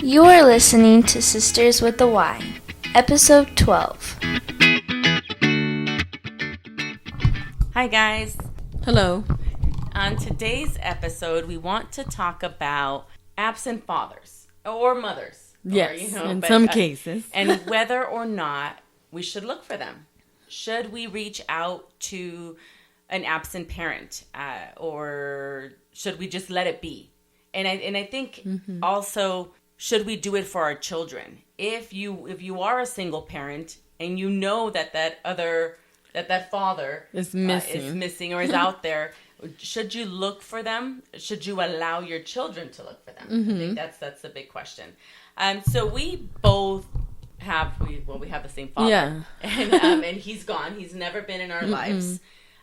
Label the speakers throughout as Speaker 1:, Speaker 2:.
Speaker 1: You are listening to Sisters with the Y, Episode 12.
Speaker 2: Hi guys.
Speaker 3: Hello.
Speaker 2: On today's episode, we want to talk about absent fathers or mothers.
Speaker 3: Yes,
Speaker 2: or,
Speaker 3: in some cases.
Speaker 2: And whether or not we should look for them. Should we reach out to an absent parent or should we just let it be? And I think also, should we do it for our children? If you are a single parent and you know that that father
Speaker 3: is
Speaker 2: missing or is out there, should you look for them? Should you allow your children to look for them? I think that's the big question. So we both have we have the same father,
Speaker 3: yeah,
Speaker 2: and he's gone. He's never been in our lives,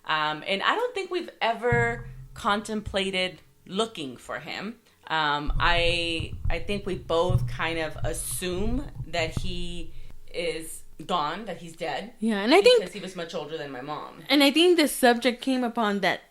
Speaker 2: and I don't think we've ever contemplated looking for him. I think we both kind of assume that he is gone, that he's dead.
Speaker 3: Yeah, and I think
Speaker 2: because he was much older than my mom.
Speaker 3: And I think this subject came upon that,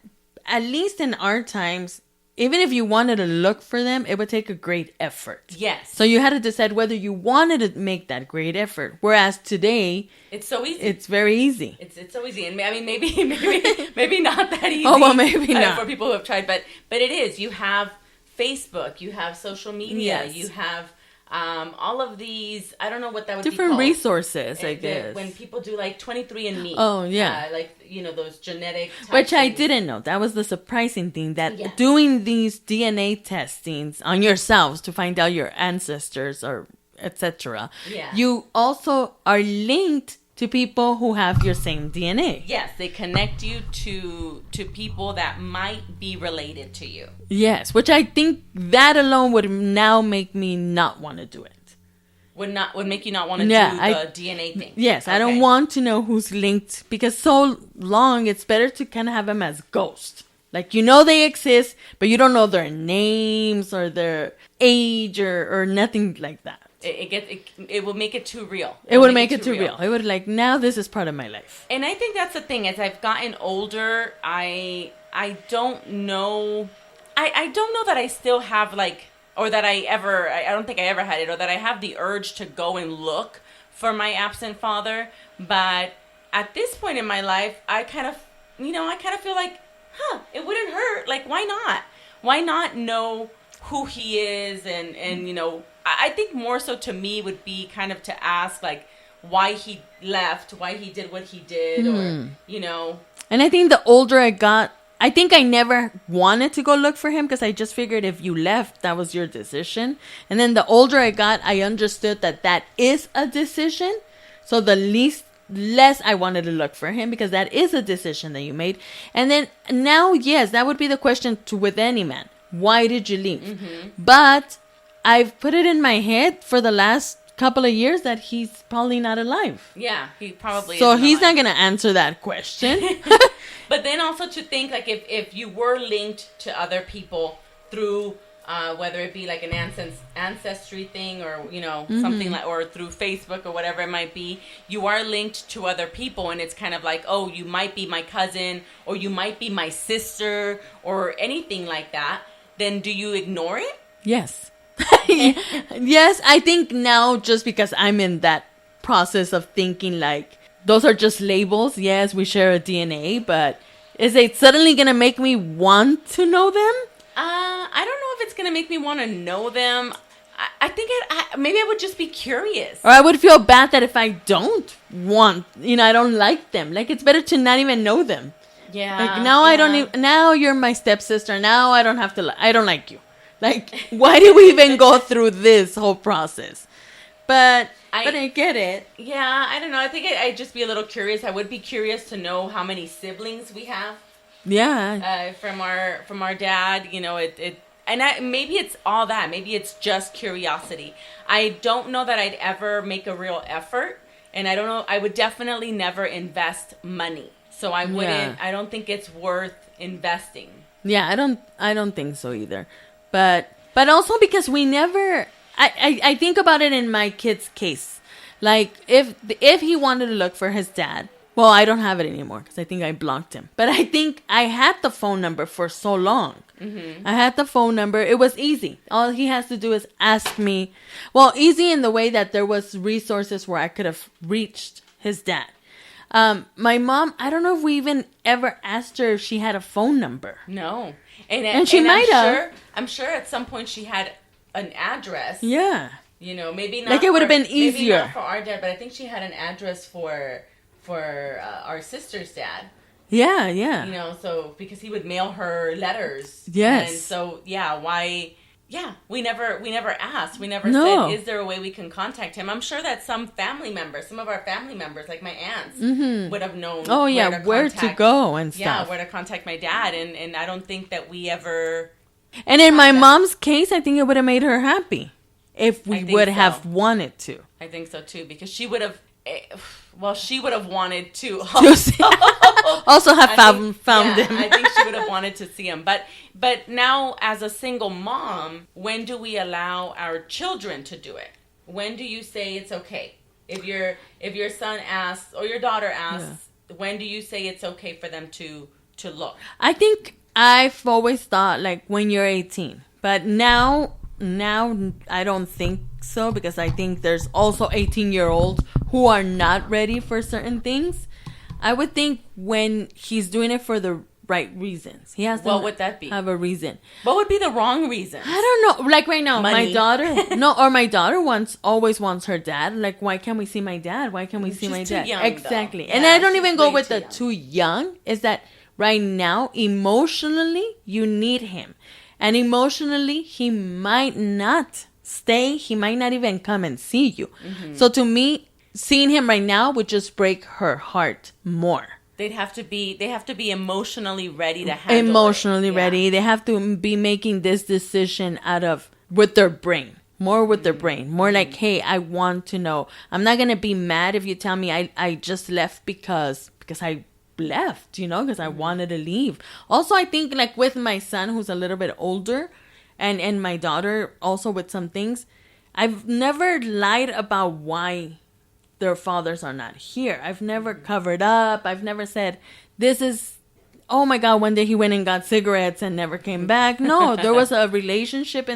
Speaker 3: at least in our times, even if you wanted to look for them, it would take a great effort.
Speaker 2: Yes.
Speaker 3: So you had to decide whether you wanted to make that great effort. Whereas today,
Speaker 2: it's so easy.
Speaker 3: It's very easy.
Speaker 2: It's so easy, and I mean maybe not that easy.
Speaker 3: Oh well, maybe not
Speaker 2: for people who have tried, but it is. You have Facebook, you have social media, you have all of these. I don't know what that would
Speaker 3: different
Speaker 2: be called.
Speaker 3: resources. I guess
Speaker 2: when people do like 23andMe.
Speaker 3: Oh yeah,
Speaker 2: like those genetic.
Speaker 3: Which I
Speaker 2: things.
Speaker 3: didn't know. That was the surprising thing, that doing these DNA testings on yourselves to find out your ancestors or etc.
Speaker 2: Yeah.
Speaker 3: You also are linked to people who have your same DNA.
Speaker 2: Yes, they connect you to people that might be related to you.
Speaker 3: Yes, which I think that alone would now make me not want to do it.
Speaker 2: Would make you not want to do the DNA thing.
Speaker 3: Yes, okay. I don't want to know who's linked, because so long it's better to kind of have them as ghosts. Like, they exist, but you don't know their names or their age or nothing like that.
Speaker 2: It will make it too real.
Speaker 3: It would make it too real. It would now this is part of my life.
Speaker 2: And I think that's the thing. As I've gotten older, I don't know. I don't know that I still have or that I don't think I ever had it, or that I have the urge to go and look for my absent father. But at this point in my life, I kind of feel like, it wouldn't hurt. Like, why not? Why not know who he is? And I think more so to me would be kind of to ask, why he left, why he did what he did, or.
Speaker 3: And I think the older I got, I think I never wanted to go look for him, because I just figured if you left, that was your decision. And then the older I got, I understood that is a decision. So the less I wanted to look for him, because that is a decision that you made. And then now, yes, that would be the question with any man. Why did you leave? Mm-hmm. But I've put it in my head for the last couple of years that he's probably not alive.
Speaker 2: Yeah, he probably
Speaker 3: so
Speaker 2: isn't
Speaker 3: he's
Speaker 2: alive.
Speaker 3: not going to answer that question.
Speaker 2: But then also to think, if you were linked to other people through whether it be like an ancestry thing, or something like, or through Facebook or whatever it might be, you are linked to other people, and it's kind of like, oh, you might be my cousin, or you might be my sister, or anything like that. Then do you ignore it?
Speaker 3: Yes. Yes, I think now, just because I'm in that process of thinking those are just labels. Yes, we share a DNA, but is it suddenly going to make me want to know them?
Speaker 2: I don't know if it's going to make me want to know them. I think maybe I would just be curious.
Speaker 3: Or I would feel bad that if I don't want, I don't like them. It's better to not even know them.
Speaker 2: Yeah.
Speaker 3: Now you're my stepsister. Now I don't have to, I don't like you. Why do we even go through this whole process? But I get it.
Speaker 2: Yeah, I don't know. I think I'd just be a little curious. I would be curious to know how many siblings we have.
Speaker 3: Yeah.
Speaker 2: From our dad, maybe it's all that. Maybe it's just curiosity. I don't know that I'd ever make a real effort, and I don't know. I would definitely never invest money. So I wouldn't. Yeah. I don't think it's worth investing.
Speaker 3: Yeah, I don't think so either. But also because we never. I think about it in my kid's case. If he wanted to look for his dad, Well, I don't have it anymore because I think I blocked him. But I think I had the phone number for so long. I had the phone number. It was easy. All he has to do is ask me. Well, easy in the way that there was resources where I could have reached his dad. My mom, I don't know if we even ever asked her if she had a phone number.
Speaker 2: No.
Speaker 3: And she might have.
Speaker 2: I'm sure at some point she had an address.
Speaker 3: Yeah.
Speaker 2: You know, maybe not.
Speaker 3: Like it would have been easier.
Speaker 2: Maybe not for our dad, but I think she had an address for our sister's dad.
Speaker 3: Yeah, yeah.
Speaker 2: You know, so because he would mail her letters.
Speaker 3: Yes.
Speaker 2: And so why? Yeah, we never asked. We never
Speaker 3: No.
Speaker 2: said, is there a way we can contact him? I'm sure that some of our family members, like my aunts, would have known.
Speaker 3: Oh yeah, where to go and stuff.
Speaker 2: Yeah, where to contact my dad, and I don't think that we ever.
Speaker 3: And in my mom's case, I think it would have made her happy if we
Speaker 2: I think
Speaker 3: would
Speaker 2: so.
Speaker 3: have wanted to.
Speaker 2: I think so too, because she would have. Well, she would have wanted to
Speaker 3: Also have found
Speaker 2: yeah,
Speaker 3: him.
Speaker 2: I think she would have wanted to see him. But now, as a single mom, when do we allow our children to do it? When do you say it's okay? If your son asks or your daughter asks, when do you say it's okay for them to look?
Speaker 3: I think I've always thought like when you're 18, but now I don't think so, because I think there's also 18-year-olds who are not ready for certain things. I would think when he's doing it for the right reasons. He has to
Speaker 2: What would that be?
Speaker 3: have a reason.
Speaker 2: What would be the wrong reason?
Speaker 3: I don't know. Like right now,
Speaker 2: Money.
Speaker 3: my daughter, my daughter always wants her dad. Like, why can't we see my dad? Why can't we see
Speaker 2: She's
Speaker 3: my
Speaker 2: too
Speaker 3: dad?
Speaker 2: young,
Speaker 3: Exactly.
Speaker 2: though.
Speaker 3: And
Speaker 2: Yeah,
Speaker 3: I don't
Speaker 2: she's
Speaker 3: even go
Speaker 2: way
Speaker 3: with
Speaker 2: too
Speaker 3: the
Speaker 2: young.
Speaker 3: too young. Is that right now, emotionally, you need him. And emotionally, he might not stay. He might not even come and see you. So to me, seeing him right now would just break her heart more.
Speaker 2: They have to be emotionally ready to handle
Speaker 3: Emotionally
Speaker 2: it. Yeah.
Speaker 3: ready. They have to be making this decision with their brain. More with their brain. More like, hey, I want to know. I'm not going to be mad if you tell me I just left because I left, because I wanted to leave. Also, I think like with my son, who's a little bit older, and my daughter also with some things, I've never lied about why their fathers are not here. I've never covered up. I've never said, this is, oh my God, one day he went and got cigarettes and never came back. No, there was a relationship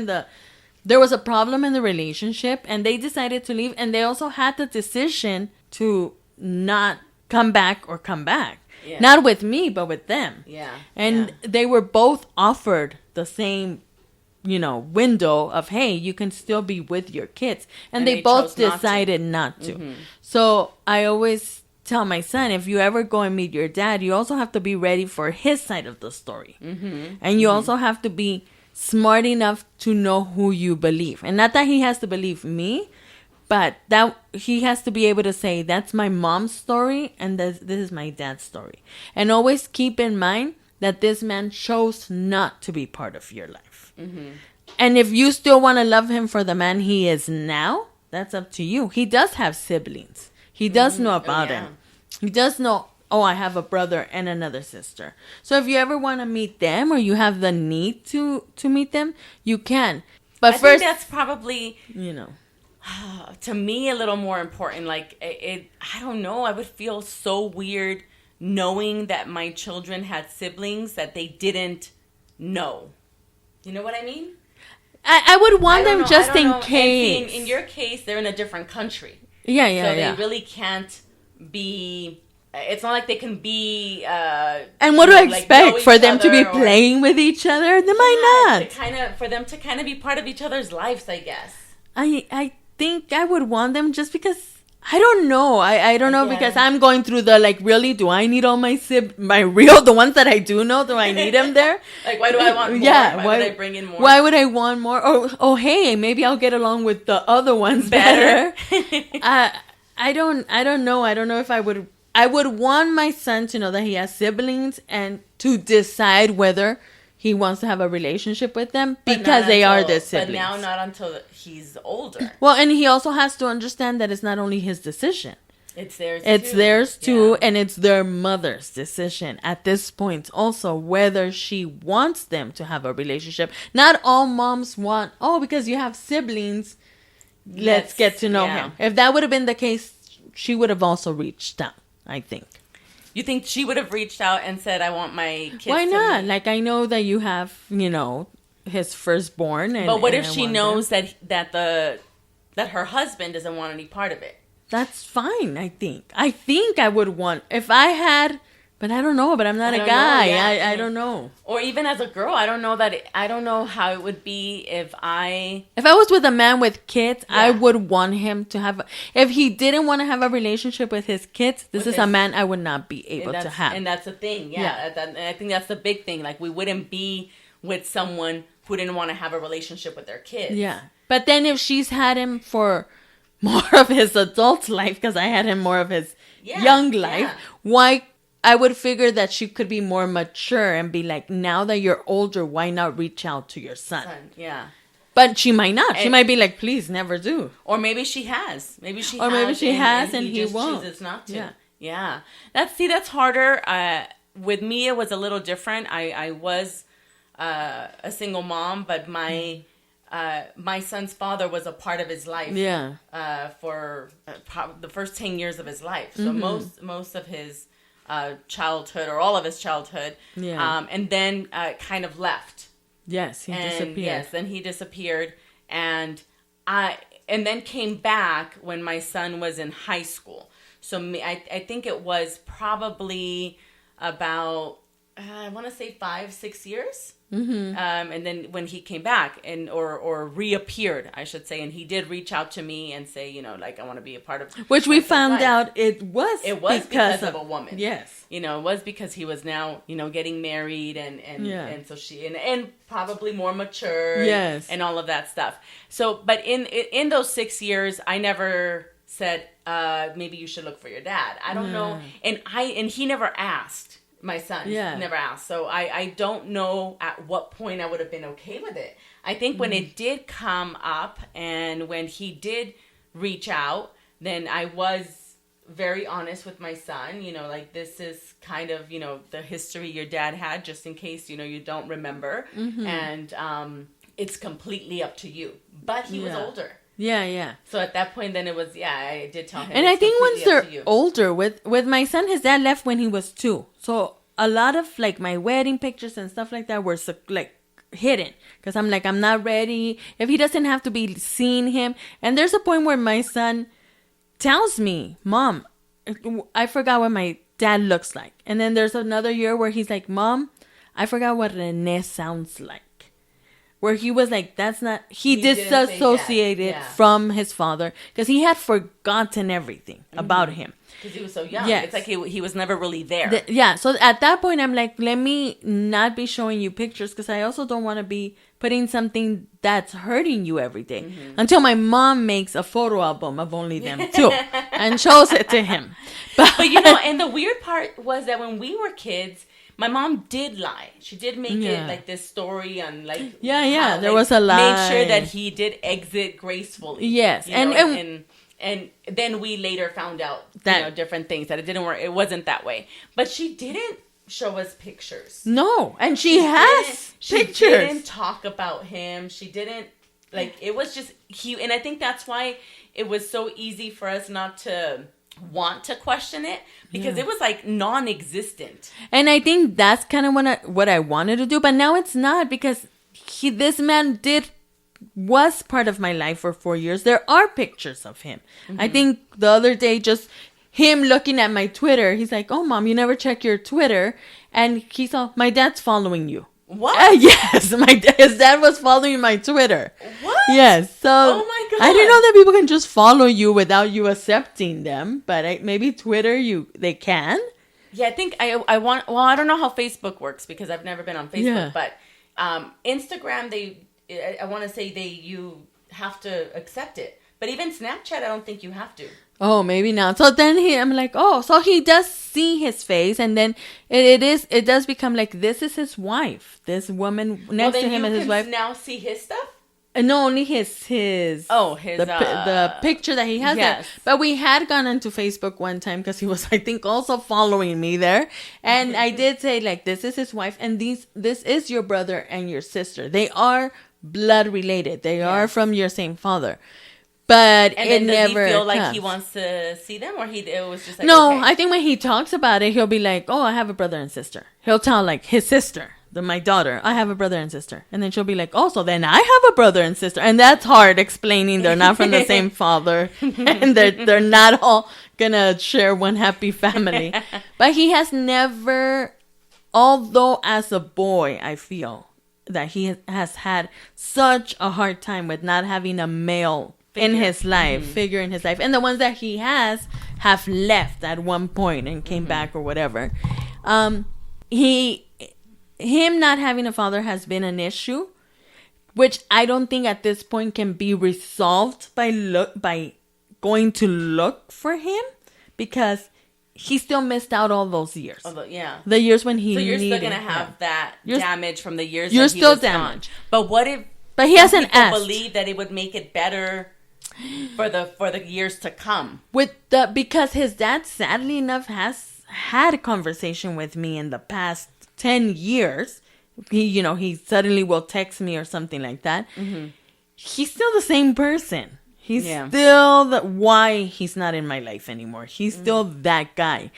Speaker 3: there was a problem in the relationship, and they decided to leave, and they also had the decision to not come back or come back.
Speaker 2: Yeah.
Speaker 3: Not with me, but with them.
Speaker 2: Yeah.
Speaker 3: And they were both offered the same, window of, hey, you can still be with your kids. And they both
Speaker 2: chose not to.
Speaker 3: decided not to. So I always tell my son, if you ever go and meet your dad, you also have to be ready for his side of the story. And you also have to be smart enough to know who you believe. And not that he has to believe me, but that he has to be able to say, that's my mom's story and this is my dad's story. And always keep in mind that this man chose not to be part of your life. And if you still want to love him for the man he is now, that's up to you. He does have siblings. He does know about him. He does know, I have a brother and another sister. So if you ever want to meet them or you have the need to meet them, you can. But
Speaker 2: I
Speaker 3: first,
Speaker 2: think that's probably, to me, a little more important. Like, I don't know. I would feel so weird knowing that my children had siblings that they didn't know. You know what I mean?
Speaker 3: I would want them just in
Speaker 2: And
Speaker 3: case.
Speaker 2: see, in your case, they're in a different country.
Speaker 3: Yeah,
Speaker 2: So they really can't be... It's not like they can be...
Speaker 3: And what do I expect? For them to be playing with each other? They might not.
Speaker 2: For them to kind of be part of each other's lives, I guess.
Speaker 3: I think I would want them just because... I don't know. I don't know,
Speaker 2: Yeah.
Speaker 3: because I'm going through the, really, do I need all the ones that I do know, do I need them there?
Speaker 2: Like, why do I want more?
Speaker 3: Yeah,
Speaker 2: why would I bring in more?
Speaker 3: Why would I want more? Oh, hey, maybe I'll get along with the other ones better. I don't know. I don't know if I would want my son to know that he has siblings and to decide whether he wants to have a relationship with them because they are their siblings.
Speaker 2: But now not until he's older.
Speaker 3: Well, and he also has to understand that it's not only his decision.
Speaker 2: It's theirs
Speaker 3: It's
Speaker 2: too.
Speaker 3: theirs too,
Speaker 2: Yeah.
Speaker 3: and it's their mother's decision at this point also whether she wants them to have a relationship. Not all moms want, because you have siblings, let's get to know him. If that would have been the case, she would have also reached out, I think.
Speaker 2: You think she would have reached out and said, "I want my kids"?
Speaker 3: Why
Speaker 2: to
Speaker 3: not?
Speaker 2: meet?
Speaker 3: Like, I know that you have, his firstborn.
Speaker 2: But what
Speaker 3: and
Speaker 2: if
Speaker 3: I
Speaker 2: she
Speaker 3: want
Speaker 2: knows
Speaker 3: them.
Speaker 2: that her husband doesn't want any part of it?
Speaker 3: That's fine, I think. I think I would want, if I had, but I don't know, but I'm not
Speaker 2: I
Speaker 3: a
Speaker 2: don't know,
Speaker 3: guy.
Speaker 2: yeah.
Speaker 3: I don't know.
Speaker 2: Or even as a girl, I don't know how it would be if I.
Speaker 3: If I was with a man with kids, I
Speaker 2: Yeah.
Speaker 3: would want him to have, if he didn't want to have a relationship with his kids, this
Speaker 2: With
Speaker 3: is a
Speaker 2: his-
Speaker 3: man I would not be able to have.
Speaker 2: And that's the thing,
Speaker 3: Yeah.
Speaker 2: yeah. And I think that's the big thing. Like, we wouldn't be with someone who didn't want to have a relationship with their kids.
Speaker 3: Yeah. But then if she's had him for more of his adult life, because I had him more of his
Speaker 2: Yeah,
Speaker 3: young life,
Speaker 2: yeah.
Speaker 3: why? I would figure that she could be more mature and be like, now that you're older, why not reach out to your son?
Speaker 2: Yeah.
Speaker 3: But she might not. She
Speaker 2: And-
Speaker 3: might be like, please, never do.
Speaker 2: Or maybe she has. Maybe she
Speaker 3: Or
Speaker 2: has.
Speaker 3: maybe she has and he
Speaker 2: just
Speaker 3: won't.
Speaker 2: chooses not to.
Speaker 3: Yeah.
Speaker 2: Yeah. That's harder. With me, it was a little different. I was a single mom, but my son's father was a part of his life.
Speaker 3: Yeah.
Speaker 2: For the first 10 years of his life. So
Speaker 3: Mm-hmm.
Speaker 2: most of his childhood, or all of his childhood.
Speaker 3: Yeah.
Speaker 2: And then kind of left.
Speaker 3: Yes, he disappeared.
Speaker 2: Yes, then he disappeared, and then came back when my son was in high school. So I think it was probably about I want to say 5-6 years. Mm-hmm. And then when he came back or reappeared, I should say, and he did reach out to me and say, like, I want to be a part of.
Speaker 3: Which we
Speaker 2: my son's
Speaker 3: found
Speaker 2: life.
Speaker 3: out it was
Speaker 2: because of a woman.
Speaker 3: Yes.
Speaker 2: It was because he was now, getting married and
Speaker 3: Yeah.
Speaker 2: and so she and probably more mature.
Speaker 3: Yes.
Speaker 2: And all of that stuff. So, but in those 6 years, I never said, maybe you should look for your dad. I don't know. And he never asked. My son never asked. So I don't know at what point I would have been okay with it. I think when it did come up and when he did reach out, then I was very honest with my son, like, this is kind of, the history your dad had, just in case, you don't remember. And it's completely up to you. But he was older.
Speaker 3: Yeah, yeah.
Speaker 2: So at that point, then it was, I did tell him.
Speaker 3: And I
Speaker 2: it's
Speaker 3: think once
Speaker 2: completely up to
Speaker 3: they're
Speaker 2: you.
Speaker 3: older, with my son, his dad left when he was 2. So a lot of, like, my wedding pictures and stuff like that were, like, hidden. Because I'm like, I'm not ready. If he doesn't have to be seeing him. And there's a point where my son tells me, Mom, I forgot what my dad looks like. And then there's another year where he's like, Mom, I forgot what Rene sounds like. Where he was like, that's not, he
Speaker 2: didn't say
Speaker 3: disassociated
Speaker 2: that. Yeah.
Speaker 3: from his father because he had forgotten everything about him.
Speaker 2: Because he was so young.
Speaker 3: Yes.
Speaker 2: It's like he was never really there.
Speaker 3: Yeah, so at that point, I'm like, let me not be showing you pictures because I also don't want to be putting something that's hurting you every day. Until my mom makes a photo album of only them two and shows it to him.
Speaker 2: But and the weird part was that when we were kids, my mom did lie. She did make it like this story on, like,
Speaker 3: Yeah,
Speaker 2: how,
Speaker 3: there
Speaker 2: like,
Speaker 3: was a lie.
Speaker 2: Made sure that he did exit gracefully.
Speaker 3: Yes,
Speaker 2: and then we later found out
Speaker 3: that
Speaker 2: different things, that it didn't work. It wasn't that way. But she didn't show us pictures.
Speaker 3: No, and she has pictures.
Speaker 2: She didn't talk about him. She didn't, like, it was just and I think that's why it was so easy for us not to want to question it, because it was like non-existent.
Speaker 3: And I think that's kind of what I wanted to do, but now it's not, because this man was part of my life for 4 years. There are pictures of him. I think the other day, just him looking at my Twitter, he's like, "Oh, Mom, you never check your Twitter," and he saw my dad's following you.
Speaker 2: What?
Speaker 3: Yes, his dad was following my Twitter.
Speaker 2: What?
Speaker 3: Yes, so
Speaker 2: Oh my God.
Speaker 3: I didn't know that people can just follow you without you accepting them, but maybe Twitter they can.
Speaker 2: Yeah, I think I want. Well, I don't know how Facebook works because I've never been on Facebook,
Speaker 3: Yeah.
Speaker 2: but Instagram, I want to say you have to accept it, but even Snapchat, I don't think you have to.
Speaker 3: Oh, maybe not. So then I'm like, oh, so he does see his face, and then it does become like, this is his wife. This woman next to him is his wife.
Speaker 2: Now see his stuff.
Speaker 3: No, only his the picture that he has
Speaker 2: yes.
Speaker 3: there. But we had gone into Facebook one time because he was, I think, also following me there, and I did say, like, this is his wife, and this is your brother and your sister. They are blood related. They are from your same father. But
Speaker 2: And
Speaker 3: it
Speaker 2: then does
Speaker 3: never
Speaker 2: he feel like
Speaker 3: comes.
Speaker 2: he wants to see them, or it was just like,
Speaker 3: No,
Speaker 2: okay.
Speaker 3: I think when he talks about it, he'll be like, "Oh, I have a brother and sister." He'll tell like his sister, my daughter, "I have a brother and sister," and then she'll be like, "Oh, so then I have a brother and sister," and that's hard explaining they're not from the same father, and they're not all gonna share one happy family. But he has never, although as a boy, I feel that he has had such a hard time with not having a male in his life, figure in his life, and the ones that he has have left at one point and came back or whatever. Him not having a father has been an issue, which I don't think at this point can be resolved by going to look for him, because he still missed out all those years.
Speaker 2: Yeah.
Speaker 3: The years when he
Speaker 2: So you're
Speaker 3: needed
Speaker 2: still gonna have
Speaker 3: him.
Speaker 2: that damage from the years.
Speaker 3: You're
Speaker 2: that he
Speaker 3: still
Speaker 2: was
Speaker 3: damaged.
Speaker 2: gone. But what if?
Speaker 3: But he
Speaker 2: some
Speaker 3: hasn't
Speaker 2: people
Speaker 3: asked.
Speaker 2: believe that it would make it better for the years to come.
Speaker 3: Because his dad, sadly enough, has had a conversation with me in the past 10 years. He suddenly will text me or something like that. Mm-hmm. He's still the same person. He's still why he's not in my life anymore. He's still that guy.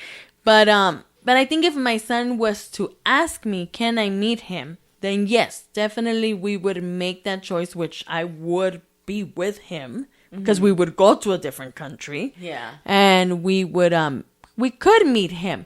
Speaker 3: But I think if my son was to ask me, can I meet him? Then yes, definitely we would make that choice, which I would be with him, because we would go to a different country.
Speaker 2: Yeah.
Speaker 3: And we could meet him.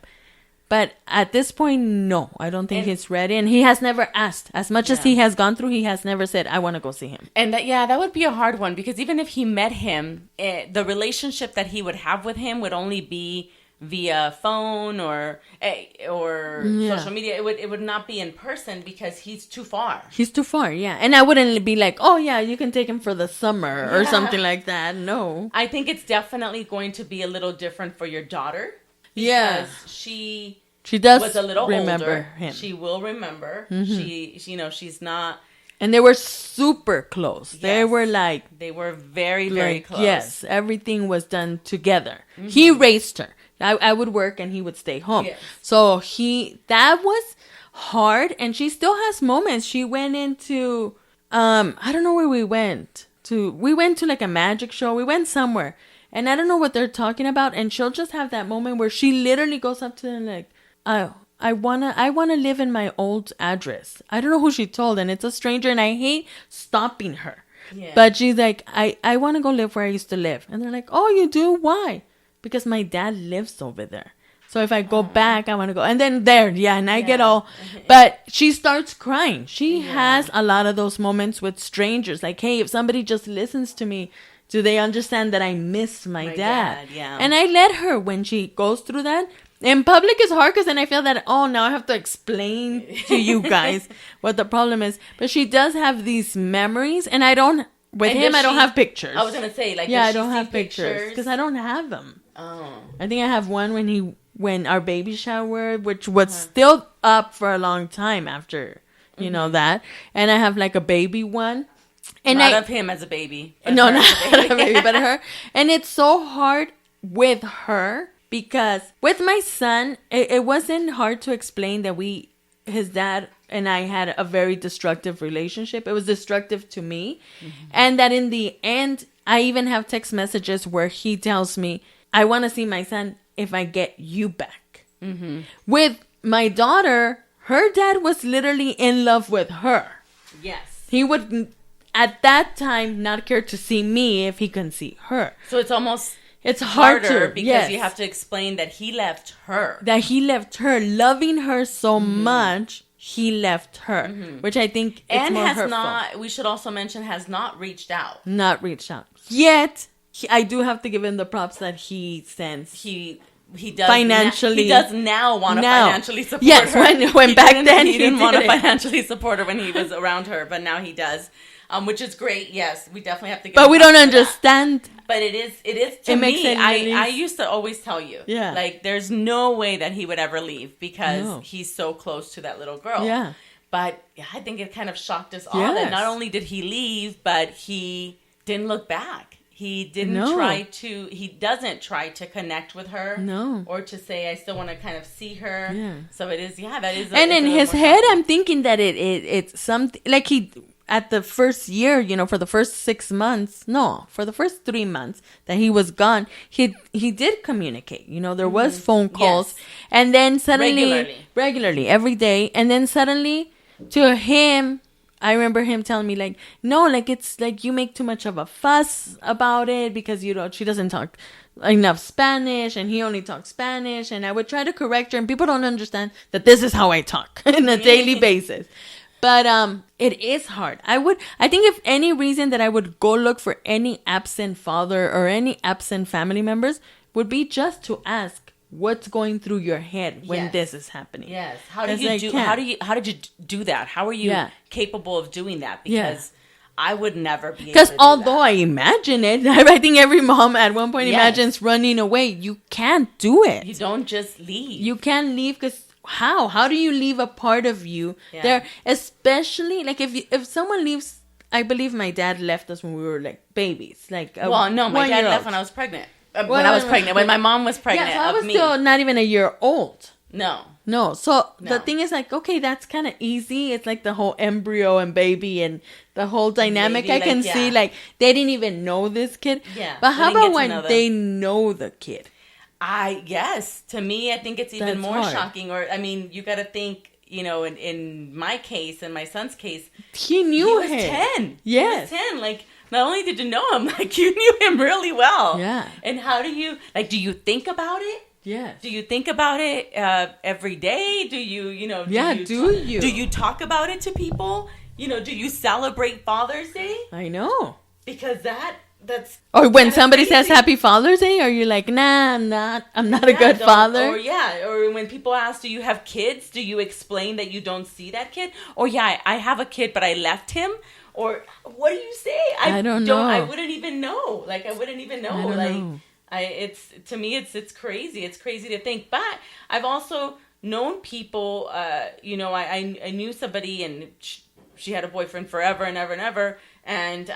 Speaker 3: But at this point, no, I don't think he's ready. And he has never asked. As much as he has gone through, he has never said, I want to go see him.
Speaker 2: And that would be a hard one, because even if he met him, the relationship that he would have with him would only be via phone or social media. It would not be in person, because he's too far.
Speaker 3: He's too far, yeah. And I wouldn't be like, oh, yeah, you can take him for the summer or something like that. No.
Speaker 2: I think it's definitely going to be a little different for your daughter.
Speaker 3: Yeah.
Speaker 2: She
Speaker 3: does
Speaker 2: was a little
Speaker 3: remember
Speaker 2: older.
Speaker 3: him.
Speaker 2: She will remember. She's not.
Speaker 3: And they were super close.
Speaker 2: Yes.
Speaker 3: They were like.
Speaker 2: They were very, very close.
Speaker 3: Yes, everything was done together. Mm-hmm. He raised her. I would work and he would stay home.
Speaker 2: Yes.
Speaker 3: So that was hard. And she still has moments. She went into, I don't know where we went to. We went to like a magic show. We went somewhere. And I don't know what they're talking about. And she'll just have that moment where she literally goes up to them like, I wanna live in my old address. I don't know who she told, and it's a stranger, and I hate stopping her. Yeah. But she's like, I want to go live where I used to live. And they're like, oh, you do? Why? Because my dad lives over there. So if I go back, I want to go. And then I get all. But she starts crying. She has a lot of those moments with strangers. Like, hey, if somebody just listens to me, do they understand that I miss my dad?
Speaker 2: Yeah.
Speaker 3: And I let her when she goes through that. In public is hard, because then I feel that, now I have to explain to you guys what the problem is. But she does have these memories, and I don't have pictures.
Speaker 2: I was going to say, like,
Speaker 3: I don't have pictures because I don't have them.
Speaker 2: Oh.
Speaker 3: I think I have one when our baby shower, which was still up for a long time after, that. And I have like a baby one. And
Speaker 2: not of him as a baby.
Speaker 3: No, not a baby, but her. And it's so hard with her, because with my son, it wasn't hard to explain that his dad and I had a very destructive relationship. It was destructive to me. Mm-hmm. And that in the end, I even have text messages where he tells me, I want to see my son if I get you back. Mm-hmm. With my daughter, her dad was literally in love with her.
Speaker 2: Yes.
Speaker 3: He would, at that time, not care to see me if he couldn't see her.
Speaker 2: So it's almost...
Speaker 3: It's harder
Speaker 2: because you have to explain that he left her.
Speaker 3: That he left her, loving her so much, he left her, which I think is more hurtful.
Speaker 2: We should also mention, has not reached out.
Speaker 3: Not reached out yet. I do have to give him the props that he sends.
Speaker 2: He does
Speaker 3: financially.
Speaker 2: He does now want to financially support her.
Speaker 3: Yes, when back then
Speaker 2: he didn't want to financially support her when he was around her, but now he does. Which is great. Yes, we definitely have to give him
Speaker 3: But we don't
Speaker 2: that.
Speaker 3: understand.
Speaker 2: But it is to me. I used to always tell you, like, there's no way that he would ever leave, because he's so close to that little girl.
Speaker 3: Yeah.
Speaker 2: But I think it kind of shocked us all that not only did he leave, but he didn't look back. He doesn't try to connect with her.
Speaker 3: No.
Speaker 2: Or to say, I still want to kind of see her.
Speaker 3: Yeah.
Speaker 2: So it is, that is.
Speaker 3: And in his head, I'm thinking that it's something, like at the first year, for the first 6 months, no, for the first 3 months that he was gone, he did communicate. There was phone calls,
Speaker 2: Yes.
Speaker 3: and then suddenly,
Speaker 2: Regularly.
Speaker 3: every day, and then suddenly, to him, I remember him telling me like, no, like it's like you make too much of a fuss about it because she doesn't talk enough Spanish and he only talks Spanish, and I would try to correct her, and people don't understand that this is how I talk on a daily basis. But it is hard. I think if any reason that I would go look for any absent father or any absent family members would be just to ask what's going through your head when
Speaker 2: Yes.
Speaker 3: this is happening.
Speaker 2: Yes. How did
Speaker 3: 'Cause
Speaker 2: you
Speaker 3: I
Speaker 2: do?
Speaker 3: can't.
Speaker 2: How did you do that? How are you
Speaker 3: Yeah.
Speaker 2: capable of doing that?
Speaker 3: Yeah.
Speaker 2: Because I would never be able
Speaker 3: Because
Speaker 2: to do
Speaker 3: although
Speaker 2: that.
Speaker 3: I imagine it, I think every mom at one point
Speaker 2: Yes.
Speaker 3: imagines running away. You can't do it.
Speaker 2: You don't just leave.
Speaker 3: You can't leave because how? How do you leave a part of you
Speaker 2: Yeah.
Speaker 3: there? Especially like if someone leaves. I believe my dad left us when we were like babies. Like
Speaker 2: Well, no, my dad left when I was pregnant. When my mom was pregnant.
Speaker 3: Yeah, so I
Speaker 2: of
Speaker 3: was
Speaker 2: me.
Speaker 3: still not even a year old.
Speaker 2: No.
Speaker 3: No, so the
Speaker 2: No.
Speaker 3: thing is like, okay, that's kind of easy. It's like the whole embryo and baby and the whole dynamic.
Speaker 2: Maybe,
Speaker 3: I can
Speaker 2: like,
Speaker 3: see
Speaker 2: yeah.
Speaker 3: like they didn't even know this kid.
Speaker 2: Yeah,
Speaker 3: But
Speaker 2: they
Speaker 3: how
Speaker 2: didn't get
Speaker 3: about
Speaker 2: to
Speaker 3: when
Speaker 2: know them.
Speaker 3: they know the kid?
Speaker 2: Yes. To me, I think it's even
Speaker 3: That's
Speaker 2: more
Speaker 3: hard.
Speaker 2: shocking. Or, I mean, you got to think, in my case, in my son's case,
Speaker 3: He
Speaker 2: he
Speaker 3: knew
Speaker 2: was
Speaker 3: him.
Speaker 2: 10.
Speaker 3: Yes.
Speaker 2: He was 10. Like, not only did you know him, like, you knew him really well.
Speaker 3: Yeah.
Speaker 2: And how do you, like, do you think about it?
Speaker 3: Yes.
Speaker 2: Do you think about it every day? Do you,
Speaker 3: Yeah, do you?
Speaker 2: Do you talk about it to people? Do you celebrate Father's Day?
Speaker 3: I know.
Speaker 2: Because that's
Speaker 3: Or when
Speaker 2: kinda
Speaker 3: somebody says
Speaker 2: crazy.
Speaker 3: Happy Father's Day, are you like, nah, I'm not a
Speaker 2: Yeah,
Speaker 3: good
Speaker 2: don't-
Speaker 3: father?
Speaker 2: Or when people ask, do you have kids? Do you explain that you don't see that kid? Or I have a kid, but I left him. Or what do you say?
Speaker 3: I don't know.
Speaker 2: I wouldn't even know. Like I wouldn't even know.
Speaker 3: I don't
Speaker 2: like
Speaker 3: know.
Speaker 2: it's to me, it's crazy. It's crazy to think. But I've also known people. I knew somebody, and she had a boyfriend forever and ever and ever, and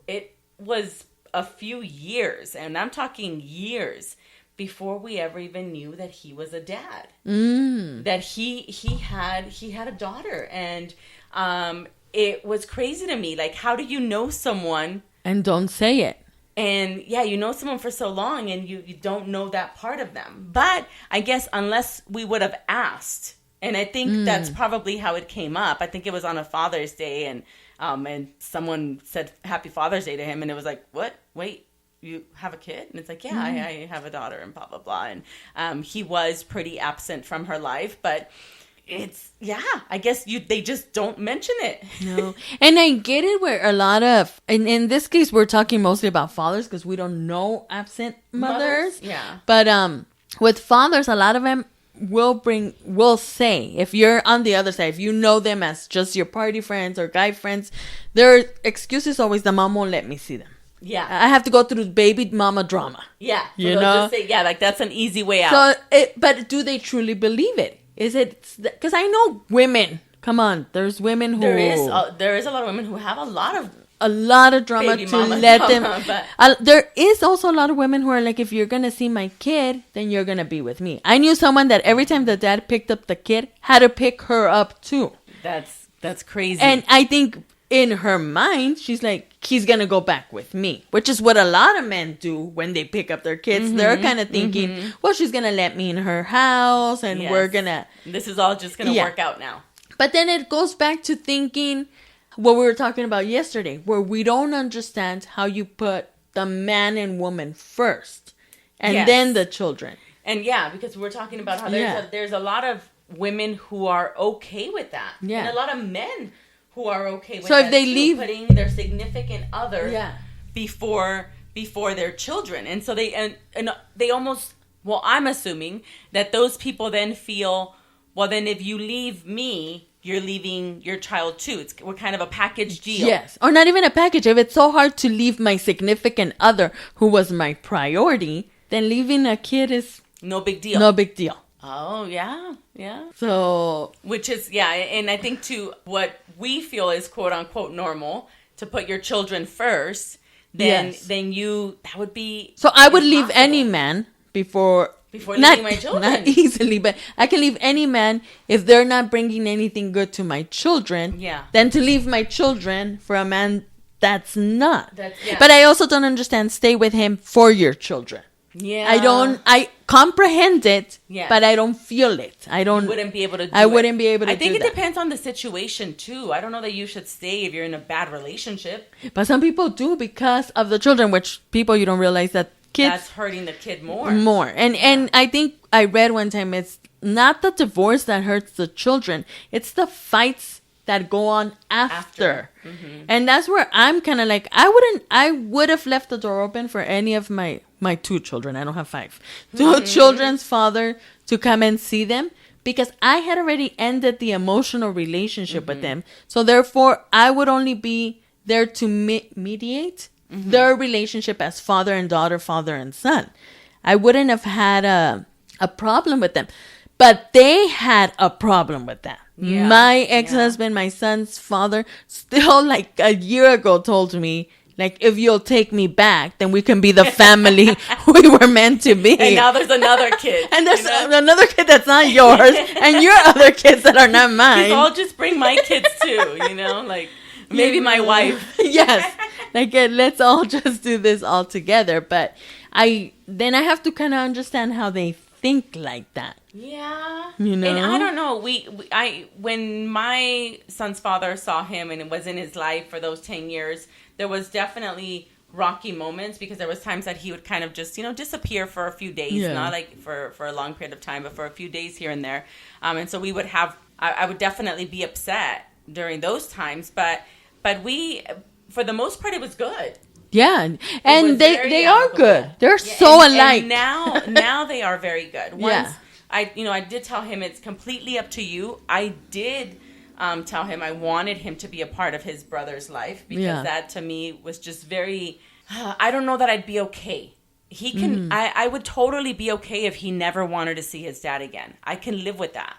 Speaker 2: it was a few years, and I'm talking years, before we ever even knew that he was a dad. That he had a daughter, and it was crazy to me. Like, how do you know someone?
Speaker 3: And don't say it.
Speaker 2: And yeah, you know someone for so long and you don't know that part of them. But I guess unless we would have asked, and I think that's probably how it came up. I think it was on a Father's Day, and someone said Happy Father's Day to him, and it was like, what? Wait, you have a kid? And it's like, yeah, I have a daughter, and blah, blah, blah. And he was pretty absent from her life, but I guess they just don't mention it.
Speaker 3: No. And I get it where a lot of, and in this case, we're talking mostly about fathers because we don't know absent mothers.
Speaker 2: Yeah.
Speaker 3: But with fathers, a lot of them will say, if you're on the other side, if you know them as just your party friends or guy friends, their excuse is always the mom won't let me see them.
Speaker 2: Yeah.
Speaker 3: I have to go through baby mama drama.
Speaker 2: Yeah. So
Speaker 3: You
Speaker 2: they'll
Speaker 3: know?
Speaker 2: just say, like that's an easy way out.
Speaker 3: So, but do they truly believe it? Is it, because I know women, come on, there's women who...
Speaker 2: There is a lot of women who have a lot of
Speaker 3: drama
Speaker 2: baby
Speaker 3: to
Speaker 2: mama
Speaker 3: let
Speaker 2: drama,
Speaker 3: them. There is also a lot of women who are like, if you're gonna see my kid, then you're gonna be with me. I knew someone that every time the dad picked up the kid, had to pick her up too.
Speaker 2: That's crazy.
Speaker 3: And I think in her mind, she's like, he's gonna go back with me, which is what a lot of men do when they pick up their kids. They're kind of thinking, well, she's gonna let me in her house, and
Speaker 2: Yes.
Speaker 3: we're gonna.
Speaker 2: This is all just gonna work out now.
Speaker 3: But then it goes back to thinking what we were talking about yesterday, where we don't understand how you put the man and woman first, and
Speaker 2: Yes.
Speaker 3: then the children.
Speaker 2: And because we're talking about how
Speaker 3: Yeah.
Speaker 2: there's a lot of women who are okay with that.
Speaker 3: Yeah.
Speaker 2: And a lot of men who are okay with
Speaker 3: So if
Speaker 2: that
Speaker 3: they
Speaker 2: too,
Speaker 3: leave-
Speaker 2: putting their significant other
Speaker 3: Yeah.
Speaker 2: before their children. And so and they almost, well, I'm assuming that those people then feel, well, then if you leave me, you're leaving your child too. We're kind of a package deal.
Speaker 3: Yes, or not even a package. If it's so hard to leave my significant other, who was my priority, then leaving a kid is
Speaker 2: No big deal.
Speaker 3: no big deal.
Speaker 2: Oh, yeah. Yeah.
Speaker 3: So
Speaker 2: Which is, and I think to what we feel is quote unquote normal, to put your children first, then
Speaker 3: Yes.
Speaker 2: that would be
Speaker 3: I would leave
Speaker 2: impossible.
Speaker 3: any man before
Speaker 2: before leaving my children.
Speaker 3: Not easily, but I can leave any man if they're not bringing anything good to my children.
Speaker 2: Yeah.
Speaker 3: Than to leave my children for a man that's not.
Speaker 2: Yeah.
Speaker 3: But I also don't understand. Stay with him for your children.
Speaker 2: Yeah.
Speaker 3: I comprehend it,
Speaker 2: Yes.
Speaker 3: but I don't feel it.
Speaker 2: You wouldn't be able to do
Speaker 3: I
Speaker 2: it.
Speaker 3: wouldn't be able to
Speaker 2: I think
Speaker 3: do
Speaker 2: it
Speaker 3: that.
Speaker 2: depends on the situation, too. I don't know that you should stay if you're in a bad relationship.
Speaker 3: But some people do because of the children, which people you don't realize that kids
Speaker 2: That's hurting the kid more.
Speaker 3: And I think I read one time it's not the divorce that hurts the children, it's the fights that go on after.
Speaker 2: Mm-hmm.
Speaker 3: And that's where I'm kind of like, I would have left the door open for any of my 2 children. I don't have 5. 2 children's father to come and see them, because I had already ended the emotional relationship with them. So therefore, I would only be there to mediate their relationship as father and daughter, father and son. I wouldn't have had a problem with them. But they had a problem with that.
Speaker 2: Yeah.
Speaker 3: My ex-husband, my son's father, still like a year ago told me, like, if you'll take me back, then we can be the family we were meant to be.
Speaker 2: And now there's another kid.
Speaker 3: And there's another kid that's not yours, and your other kids that are not mine.
Speaker 2: I'll just bring my kids too, like maybe my wife.
Speaker 3: Yes. Like, let's all just do this all together. But I have to kind of understand how they think like that.
Speaker 2: Yeah.
Speaker 3: And
Speaker 2: I don't know. When my son's father saw him and it was in his life for those 10 years, there was definitely rocky moments, because there was times that he would kind of just, disappear for a few days, not like for a long period of time, but for a few days here and there. And so we would I would definitely be upset during those times, but we, for the most part, it was good.
Speaker 3: Yeah, and they are good. They're so alike.
Speaker 2: And now they are very good. Once
Speaker 3: Yeah.
Speaker 2: I did tell him it's completely up to you. I did tell him I wanted him to be a part of his brother's life, because that to me was just very. I don't know that I'd be okay. He can. I would totally be okay if he never wanted to see his dad again. I can live with that.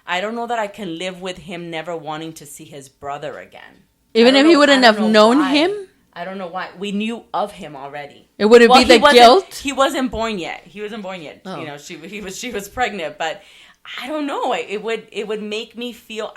Speaker 2: I don't know that I can live with him never wanting to see his brother again.
Speaker 3: Even if he wouldn't have known him.
Speaker 2: I don't know why. We knew of him already.
Speaker 3: It would be the guilt.
Speaker 2: He wasn't born yet. Oh. She was pregnant, but I don't know. It would make me feel.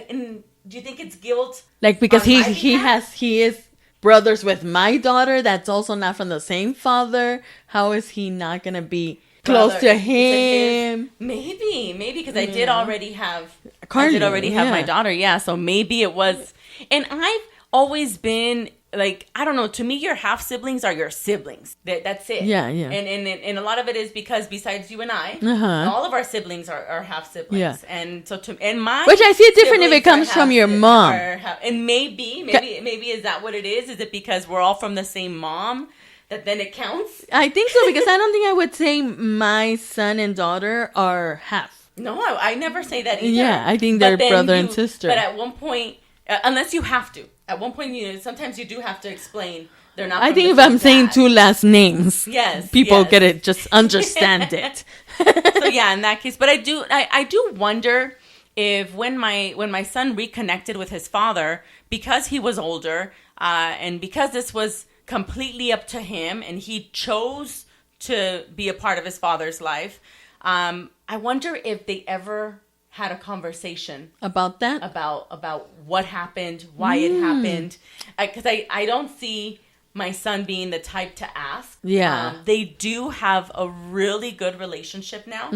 Speaker 2: And do you think it's guilt?
Speaker 3: Like, because he is brothers with my daughter that's also not from the same father. How is he not gonna be close to him?
Speaker 2: Maybe because I did already have my daughter. Yeah, so maybe it was. And I've always been. Like, I don't know, to me, your half siblings are your siblings. That's it.
Speaker 3: Yeah.
Speaker 2: And a lot of it is because besides you and I, all of our siblings are half siblings.
Speaker 3: Yeah.
Speaker 2: And so my
Speaker 3: which I see it different if it comes from your mom.
Speaker 2: And maybe is that what it is? Is it because we're all from the same mom that then it counts?
Speaker 3: I think so, because I don't think I would say my son and daughter are half.
Speaker 2: No, I never say that either.
Speaker 3: Yeah, I think they're brother and sister.
Speaker 2: But at one point, unless you have to. At one point, sometimes you do have to explain they're not.
Speaker 3: I think if I'm saying 2 last names, people get it, just understand it.
Speaker 2: So yeah, in that case, but I do wonder if when my son reconnected with his father, because he was older, and because this was completely up to him, and he chose to be a part of his father's life, I wonder if they ever had a conversation
Speaker 3: about that,
Speaker 2: about what happened, why it happened, because I don't see my son being the type to ask. They do have a really good relationship now,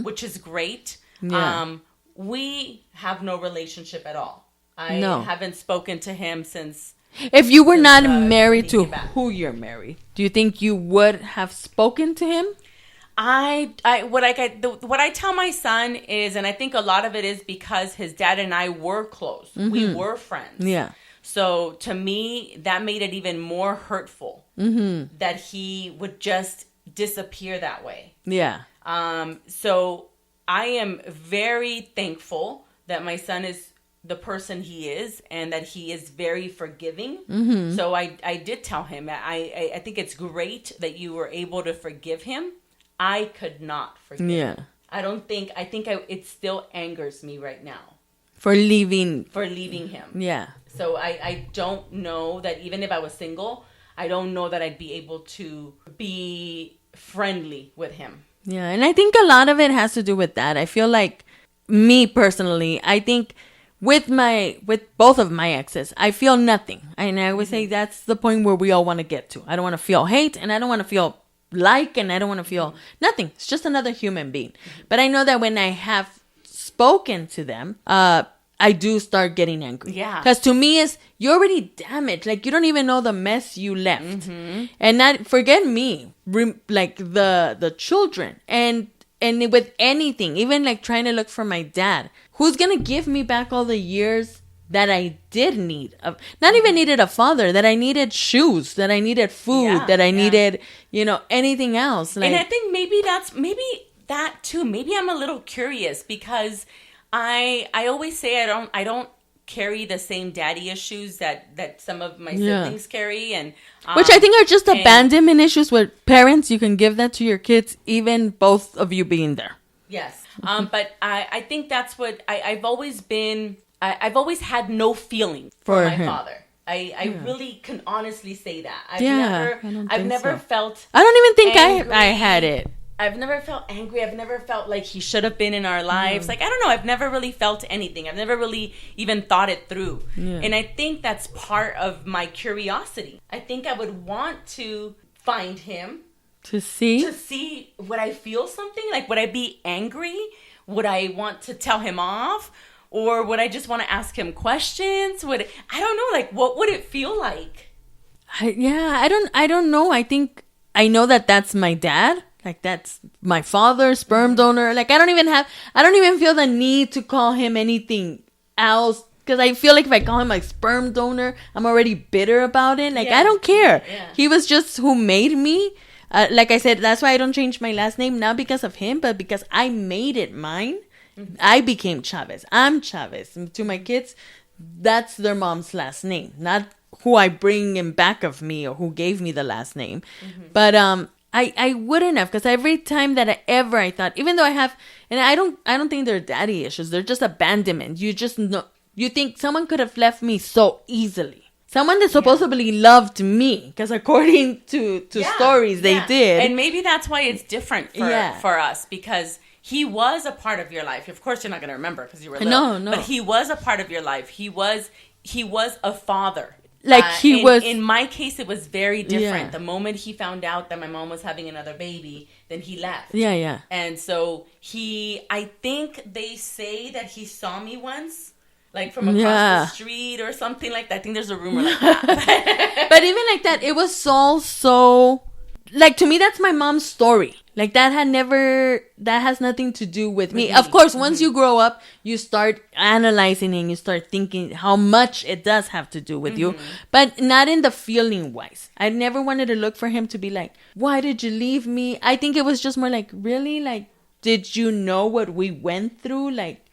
Speaker 2: which is great. We have no relationship at all. I haven't spoken to him since. If
Speaker 3: you were not married to who you're married, do you think you would have spoken to him?
Speaker 2: What I tell my son is, and I think a lot of it is because his dad and I were close. We were friends.
Speaker 3: Yeah.
Speaker 2: So to me, that made it even more hurtful that he would just disappear that way. Yeah. So I am very thankful that my son is the person he is, and that he is very forgiving. So I did tell him, I think it's great that you were able to forgive him. I could not forgive him. I think it still angers me right now. For leaving him. Yeah. So I don't know that even if I was single, I don't know that I'd be able to be friendly with him.
Speaker 3: Yeah, and I think a lot of it has to do with that. I feel like me personally, I think with both of my exes, I feel nothing. And I would say that's the point where we all want to get to. I don't want to feel hate, and I don't want to feel and I don't want to feel nothing. It's just another human being. But I know that when I have spoken to them, I do start getting angry.
Speaker 2: Yeah.
Speaker 3: Because to me, you're already damaged. Like, you don't even know the mess you left. And not forget me, like the children. And with anything, even like trying to look for my dad, who's going to give me back all the years that I did need, not even needed a father, that I needed shoes, that I needed food, that I needed, anything else. Like,
Speaker 2: and I think maybe that too. Maybe I'm a little curious because I always say I don't carry the same daddy issues that some of my siblings carry, and
Speaker 3: which I think are just abandonment issues with parents. You can give that to your kids, even both of you being there.
Speaker 2: Yes. But I think that's what I've always been. I've always had no feeling for my father. I really can honestly say that. I've never felt.
Speaker 3: I don't even think
Speaker 2: angry.
Speaker 3: I had it.
Speaker 2: I've never felt angry. I've never felt like he should have been in our lives. Like, I don't know. I've never really felt anything. I've never really even thought it through. Yeah. And I think that's part of my curiosity. I think I would want to find him.
Speaker 3: To see?
Speaker 2: Would I feel something? Like, would I be angry? Would I want to tell him off? Or would I just want to ask him questions? I don't know. Like, what would it feel like?
Speaker 3: I don't know. I think I know that that's my dad. Like, that's my father, sperm donor. Like, I don't even feel the need to call him anything else. Because I feel like if I call him like sperm donor, I'm already bitter about it. Like, I don't care. Yeah. He was just who made me. Like I said, that's why I don't change my last name. Not because of him, but because I made it mine. Mm-hmm. I became Chavez. I'm Chavez. And to my kids, that's their mom's last name. Not who I bring in back of me or who gave me the last name. Mm-hmm. But I wouldn't have, because every time that I thought, even though I have, and I don't think they're daddy issues. They're just abandonment. You just know, you think someone could have left me so easily. Someone that supposedly loved me, because according to stories, they did.
Speaker 2: And maybe that's why it's different for us, because he was a part of your life. Of course, you're not going to remember because you were little. No. But he was a part of your life. He was a father.
Speaker 3: Like he was.
Speaker 2: In my case, it was very different. Yeah. The moment he found out that my mom was having another baby, then he left.
Speaker 3: Yeah. And
Speaker 2: so I think they say that he saw me once, like from across the street or something like that. I think there's a rumor like that.
Speaker 3: But even like that, it was so. Like, to me, that's my mom's story. Like, that has nothing to do with me. Of course, once you grow up, you start analyzing and you start thinking how much it does have to do with you. But not in the feeling wise. I never wanted to look for him to be like, why did you leave me? I think it was just more like, really? Like, did you know what we went through? Like,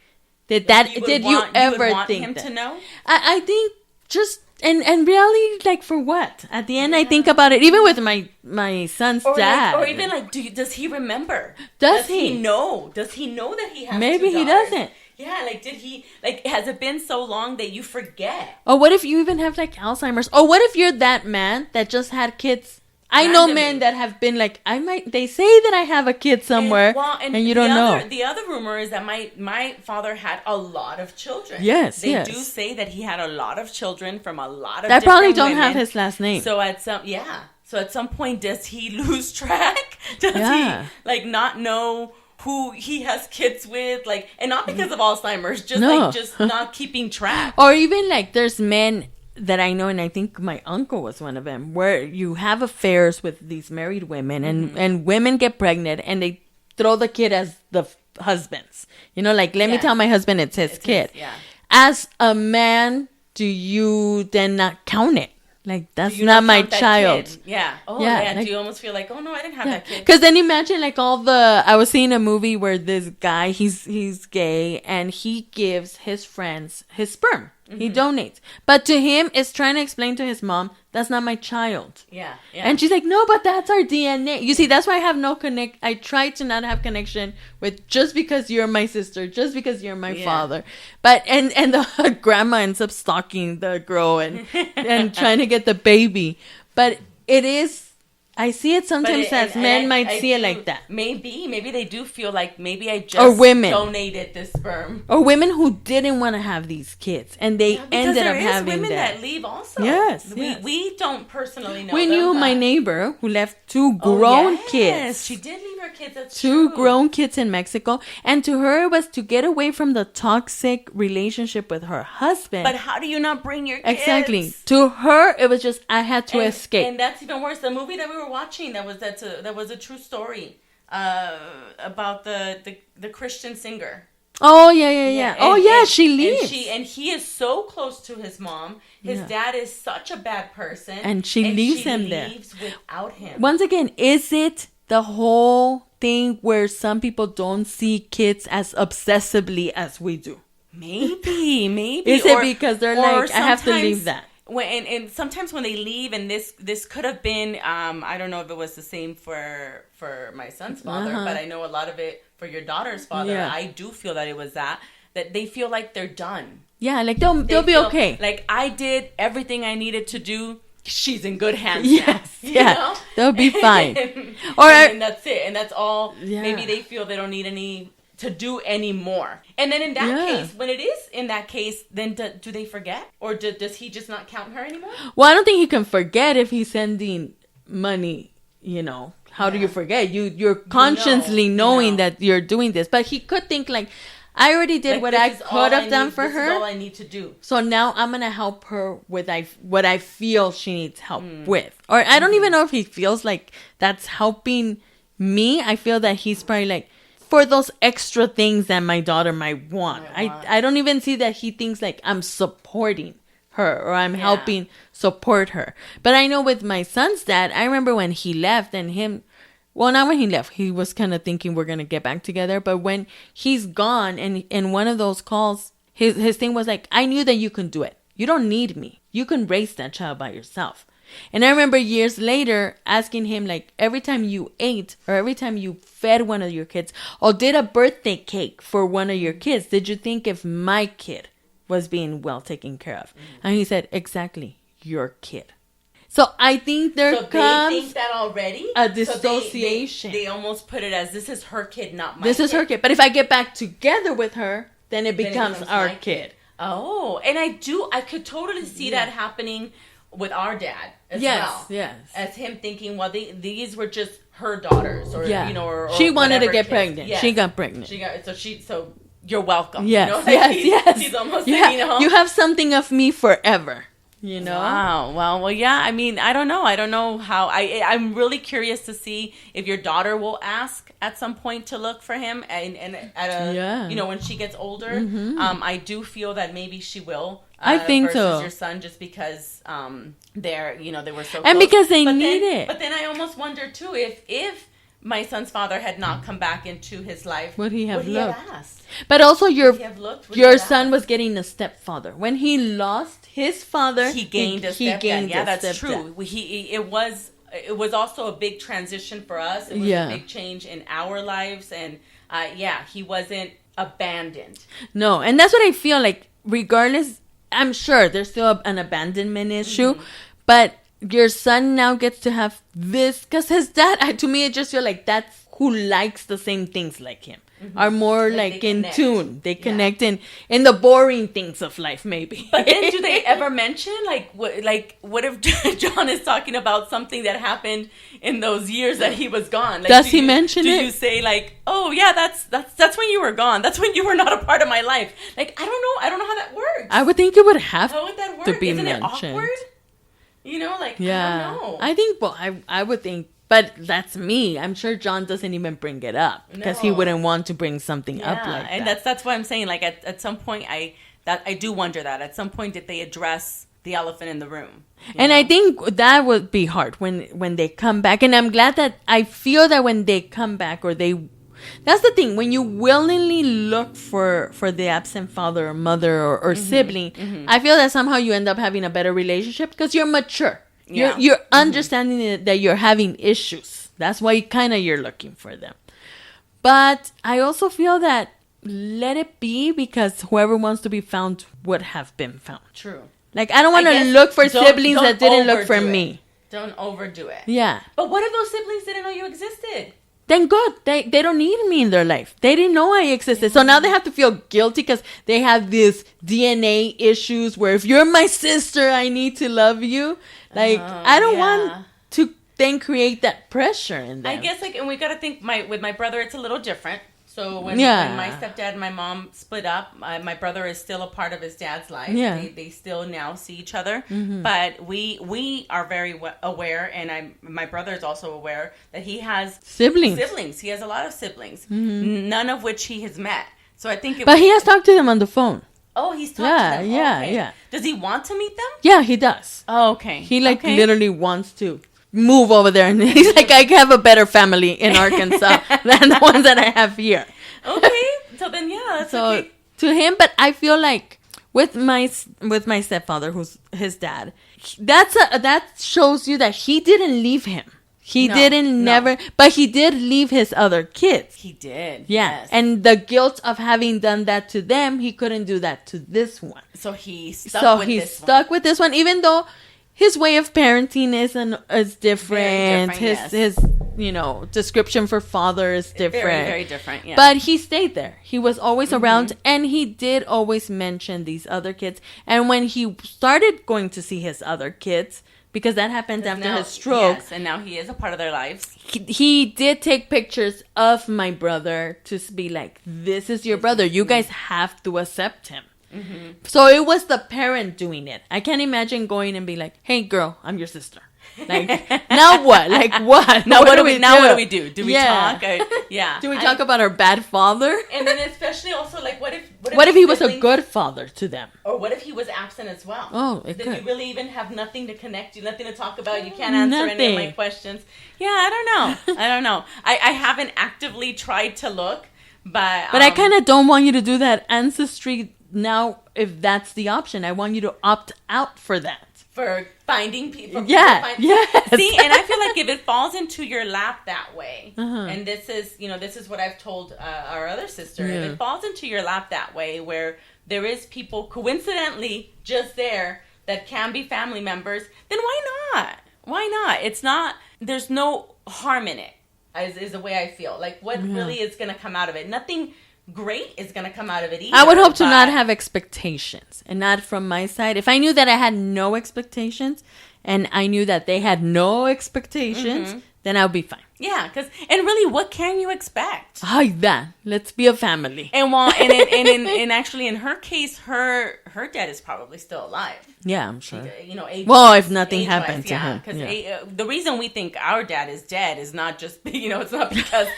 Speaker 3: did you ever think
Speaker 2: him to know?
Speaker 3: I think just... And really, like, for what? At the end, I think about it, even with my son's dad.
Speaker 2: Or even, like, does he remember?
Speaker 3: Does he
Speaker 2: know? Does he know that he has
Speaker 3: Maybe he doesn't.
Speaker 2: Yeah, like, did he, like, has it been so long that you forget?
Speaker 3: Or what if you even have, like, Alzheimer's? Or what if you're that man that just had kids? I know men that have been like, they say that I have a kid somewhere, and you don't know.
Speaker 2: The other rumor is that my father had a lot of children.
Speaker 3: Yes,
Speaker 2: They do say that he had a lot of children from a lot of
Speaker 3: that
Speaker 2: different
Speaker 3: probably don't
Speaker 2: women.
Speaker 3: have his last name.
Speaker 2: So at some point, does he lose track? Does he, like, not know who he has kids with? Like, and not because of Alzheimer's, just not keeping track.
Speaker 3: Or even, like, there's men that I know, and I think my uncle was one of them, where you have affairs with these married women, and women get pregnant, and they throw the kid as the husband's. You know, like, let me tell my husband it's his kid. As a man, do you then not count it? Like, that's not my child.
Speaker 2: Yeah. Oh, yeah. Like, do you almost feel like, oh, no, I didn't have that kid?
Speaker 3: Because then imagine, like, I was seeing a movie where this guy, he's gay, and he gives his friends his sperm. Mm-hmm. He donates. But to him, it's trying to explain to his mom, that's not my child.
Speaker 2: Yeah.
Speaker 3: And she's like, no, but that's our DNA. You see, that's why I have no I try to not have connection with just because you're my sister, just because you're my father. But, and the grandma ends up stalking the girl and trying to get the baby. But it is, I see it sometimes as men might see it
Speaker 2: do,
Speaker 3: like that.
Speaker 2: Maybe they do feel like maybe I just
Speaker 3: Or women.
Speaker 2: donated this sperm.
Speaker 3: Or women who didn't want to have these kids and they ended up having
Speaker 2: women
Speaker 3: that.
Speaker 2: that leave also.
Speaker 3: Yes,
Speaker 2: we don't personally know.
Speaker 3: We
Speaker 2: them,
Speaker 3: knew
Speaker 2: but-
Speaker 3: my neighbor who left two grown
Speaker 2: yes,
Speaker 3: kids.
Speaker 2: She did leave her kids. That's
Speaker 3: Two
Speaker 2: true.
Speaker 3: grown kids in Mexico. And to her, it was to get away from the toxic relationship with her husband.
Speaker 2: But how do you not bring your kids?
Speaker 3: Exactly. To her, it was just, I had to escape.
Speaker 2: And that's even worse. The movie that we were watching, that was a true story about the Christian singer.
Speaker 3: Oh, yeah.
Speaker 2: And- and-
Speaker 3: she leaves.
Speaker 2: And he is so close to his mom. His dad is such a bad person.
Speaker 3: And she leaves him there.
Speaker 2: leaves without him.
Speaker 3: Once again, is it the whole thing where some people don't see kids as obsessively as we do?
Speaker 2: Maybe.
Speaker 3: Is it because they're
Speaker 2: or
Speaker 3: like, I have to leave
Speaker 2: sometimes
Speaker 3: that?
Speaker 2: And sometimes when they leave, and this could have been, I don't know if it was the same for my son's father, but I know a lot of it for your daughter's father.
Speaker 3: Yeah.
Speaker 2: I do feel that it was that they feel like they're done.
Speaker 3: Yeah, like they'll be
Speaker 2: feel
Speaker 3: okay.
Speaker 2: Like I did everything I needed to do. She's in good hands
Speaker 3: Yes,
Speaker 2: now.
Speaker 3: yeah,
Speaker 2: You know?
Speaker 3: they'll be fine.
Speaker 2: And that's it. And that's all.
Speaker 3: Yeah.
Speaker 2: Maybe they feel they don't need any to do anymore. And then in that case, when it is in that case, then do they forget? Or does he just not count her anymore?
Speaker 3: Well, I don't think he can forget if he's sending money, you know. How do you forget? You're consciously knowing that you're doing this. But he could think like, I already did
Speaker 2: Like,
Speaker 3: what
Speaker 2: this
Speaker 3: I
Speaker 2: is all
Speaker 3: could have
Speaker 2: I
Speaker 3: done
Speaker 2: need-
Speaker 3: for
Speaker 2: this is
Speaker 3: her.
Speaker 2: all I need to do.
Speaker 3: So now I'm going to help her with what I feel she needs help with. Or I don't even know if he feels like that's helping me. I feel that he's probably like, for those extra things that my daughter might want. I don't even see that he thinks like I'm supporting her or I'm helping support her. But I know with my son's dad, I remember when he left and him, well, not when he left, he was kind of thinking we're going to get back together. But when he's gone and in one of those calls, his thing was like, I knew that you can do it. You don't need me. You can raise that child by yourself. And I remember years later asking him, like, every time you ate or every time you fed one of your kids or did a birthday cake for one of your kids, did you think if my kid was being well taken care of? And he said, exactly, your kid. So I think there
Speaker 2: So
Speaker 3: comes
Speaker 2: they think that already?
Speaker 3: a
Speaker 2: So
Speaker 3: dissociation.
Speaker 2: they almost put it as, this is her kid, not my
Speaker 3: This
Speaker 2: kid.
Speaker 3: is her kid. But if I get back together with her, then it becomes our
Speaker 2: my
Speaker 3: kid.
Speaker 2: Oh, and I could totally see that happening with our dad as well.
Speaker 3: Yes.
Speaker 2: As him thinking, well, these were just her daughters, or
Speaker 3: Yeah.
Speaker 2: you know, or
Speaker 3: She wanted to
Speaker 2: whatever
Speaker 3: get
Speaker 2: kids.
Speaker 3: pregnant.
Speaker 2: Yes.
Speaker 3: She got pregnant.
Speaker 2: So you're welcome.
Speaker 3: Yes,
Speaker 2: you know? Like,
Speaker 3: yes.
Speaker 2: He's almost
Speaker 3: Yeah.
Speaker 2: saying, you know,
Speaker 3: You have something of me forever. You know?
Speaker 2: Wow. Well, yeah. I mean, I don't know how. I'm really curious to see if your daughter will ask at some point to look for him, and at a, you know, when she gets older. I do feel that maybe she will.
Speaker 3: I think
Speaker 2: versus
Speaker 3: so.
Speaker 2: Your son, just because they were so
Speaker 3: And
Speaker 2: close.
Speaker 3: because they
Speaker 2: But
Speaker 3: need
Speaker 2: then,
Speaker 3: it.
Speaker 2: But then I almost wonder too if my son's father had not come back into his life,
Speaker 3: Would he have
Speaker 2: have
Speaker 3: looked?
Speaker 2: asked?
Speaker 3: But also your
Speaker 2: Would he have looked? Would he
Speaker 3: your
Speaker 2: have
Speaker 3: son
Speaker 2: asked?
Speaker 3: was getting a stepfather. When he lost his father,
Speaker 2: He gained a
Speaker 3: he
Speaker 2: stepdad.
Speaker 3: gained
Speaker 2: Yeah,
Speaker 3: a
Speaker 2: that's
Speaker 3: stepdad.
Speaker 2: true. It was also a big transition for us. It was
Speaker 3: Yeah.
Speaker 2: a big change in our lives, and he wasn't abandoned.
Speaker 3: No, and that's what I feel like. Regardless, I'm sure there's still an abandonment issue, but your son now gets to have this because his dad. To me, it just feel like that's who likes the same things like him. Are more like
Speaker 2: they
Speaker 3: in
Speaker 2: connect.
Speaker 3: tune. They connect in the boring things of life, maybe.
Speaker 2: But then, do they ever mention what if John is talking about something that happened in those years that he was gone? Like,
Speaker 3: Does
Speaker 2: do
Speaker 3: he
Speaker 2: you-
Speaker 3: mention
Speaker 2: do
Speaker 3: it?
Speaker 2: you say like, oh yeah, that's when you were gone. That's when you were not a part of my life. Like, I don't know how that works.
Speaker 3: I would think it would have
Speaker 2: How would that work?
Speaker 3: to be
Speaker 2: Isn't
Speaker 3: mentioned.
Speaker 2: it awkward? You know, like,
Speaker 3: Yeah,
Speaker 2: I don't know.
Speaker 3: I think. Well, I would think, but that's me. I'm sure John doesn't even bring it up because he
Speaker 2: No.
Speaker 3: wouldn't want to bring something up like
Speaker 2: and
Speaker 3: that.
Speaker 2: that's why I'm saying, like, at some point I do wonder that at some point did they address the elephant in the room?
Speaker 3: And I think that would be hard when they come back. And I'm glad that I feel that when they come back that's the thing. When you willingly look for the absent father or mother or sibling, I feel that somehow you end up having a better relationship because you're mature.
Speaker 2: Yeah.
Speaker 3: You're understanding that you're having issues. That's why you're looking for them. But I also feel that let it be because whoever wants to be found would have been found.
Speaker 2: True.
Speaker 3: Like, I don't want to
Speaker 2: guess
Speaker 3: look for
Speaker 2: don't-
Speaker 3: siblings
Speaker 2: don't
Speaker 3: that didn't look for
Speaker 2: overdo it.
Speaker 3: me.
Speaker 2: Don't overdo it.
Speaker 3: Yeah.
Speaker 2: But what if those siblings didn't know you existed?
Speaker 3: Then good. They don't need me in their life. They didn't know I existed. So now they have to feel guilty because they have these DNA issues where if you're my sister, I need to love you. Like, I don't want to then create that pressure in them.
Speaker 2: I guess, like, and we got to think, with my brother, it's a little different. So when my stepdad and my mom split up, my brother is still a part of his dad's life.
Speaker 3: Yeah.
Speaker 2: They still now see each other. Mm-hmm. But we are very aware, and my brother is also aware that he has
Speaker 3: siblings.
Speaker 2: He has a lot of siblings, none of which he has met. So I think
Speaker 3: But he has talked to them on the phone.
Speaker 2: Oh, he's talked to them.
Speaker 3: Yeah,
Speaker 2: okay.
Speaker 3: yeah.
Speaker 2: Does he want to meet them?
Speaker 3: Yeah, he does.
Speaker 2: Oh, okay.
Speaker 3: He literally wants to move over there, and he's like, I have a better family in Arkansas than the ones that I have here.
Speaker 2: Okay, so then that's okay.
Speaker 3: To him, but I feel like with my stepfather, who's his dad, that shows you that he didn't leave him. But he did leave his other kids.
Speaker 2: He did.
Speaker 3: Yeah.
Speaker 2: Yes.
Speaker 3: And the guilt of having done that to them, he couldn't do that to this one.
Speaker 2: So he stuck with this one,
Speaker 3: even though his way of parenting is different. His description for father is different.
Speaker 2: Very, very different, yeah.
Speaker 3: But he stayed there. He was always around, and he did always mention these other kids. And when he started going to see his other kids, because that happened after his stroke.
Speaker 2: Yes, and now he is a part of their lives.
Speaker 3: He did take pictures of my brother to be like, this is your brother. You guys have to accept him. Mm-hmm. So it was the parent doing it. I can't imagine going and be like, hey girl, I'm your sister. Like, now what? Like, what?
Speaker 2: Now what do we do? Do we talk?
Speaker 3: Do we talk about our bad father?
Speaker 2: And then especially also, like, what
Speaker 3: if he was a good father to them?
Speaker 2: Or what if he was absent as well?
Speaker 3: Oh,
Speaker 2: Then you really even have nothing to connect you, nothing to talk about. You can't answer any of my questions. Yeah, I don't know. I haven't actively tried to look, but
Speaker 3: I kind of don't want you to do that ancestry now if that's the option. I want you to opt out for that.
Speaker 2: For finding people.
Speaker 3: Yes.
Speaker 2: See, and I feel like if it falls into your lap that way, and this is what I've told our other sister, if it falls into your lap that way, where there is people coincidentally just there that can be family members, then why not? Why not? It's not, there's no harm in it, is the way I feel. Like, what really is going to come out of it? Nothing great is going to come out of it either.
Speaker 3: I would hope to not have expectations, and not from my side. If I knew that I had no expectations and I knew that they had no expectations, then I would be fine.
Speaker 2: Yeah, and really, what can you expect?
Speaker 3: Let's be a family.
Speaker 2: And and actually, in her case, her dad is probably still alive.
Speaker 3: Yeah, I'm sure.
Speaker 2: If
Speaker 3: nothing happened to him.
Speaker 2: Because the reason we think our dad is dead is not just, it's not because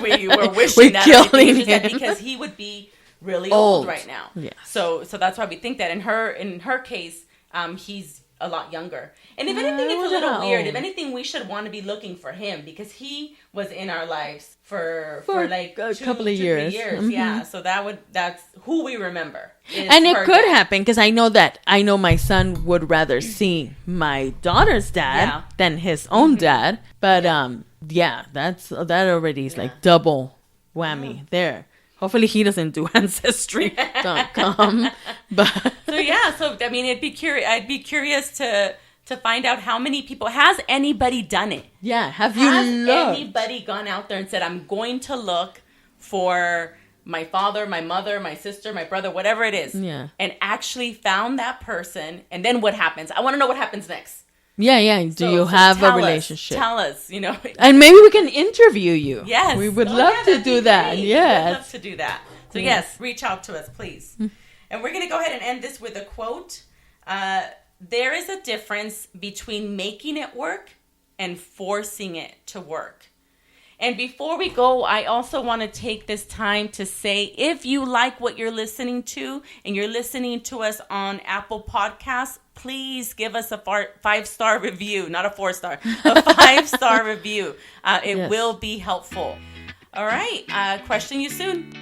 Speaker 2: we were wishing that. It's just because he would be really old right now.
Speaker 3: Yeah.
Speaker 2: So that's why we think that. In her case, he's a lot younger. And if anything, it's a little weird. If anything, we should want to be looking for him because he was in our lives for like
Speaker 3: a couple of years.
Speaker 2: 3 years. Yeah. So that's who we remember.
Speaker 3: And it could happen because I know my son would rather see my daughter's dad than his own dad. But that already is like double whammy there. Hopefully he doesn't do Ancestry.com. But
Speaker 2: so I mean, I'd be curious to find out how many people. Has anybody done it?
Speaker 3: Yeah, has
Speaker 2: anybody gone out there and said, I'm going to look for my father, my mother, my sister, my brother, whatever it is, and actually found that person? And then what happens? I want to know what happens next.
Speaker 3: Yeah. Do you have a relationship?
Speaker 2: Tell us,
Speaker 3: And maybe we can interview you.
Speaker 2: Yes.
Speaker 3: We would love to do that. Yes.
Speaker 2: We'd love to do that. So yes, reach out to us, please. And we're going to go ahead and end this with a quote. There is a difference between making it work and forcing it to work. And before we go, I also want to take this time to say, if you like what you're listening to and you're listening to us on Apple Podcasts, please give us a 5-star review, not a 4-star, a 5-star review. It will be helpful. All right. Question you soon.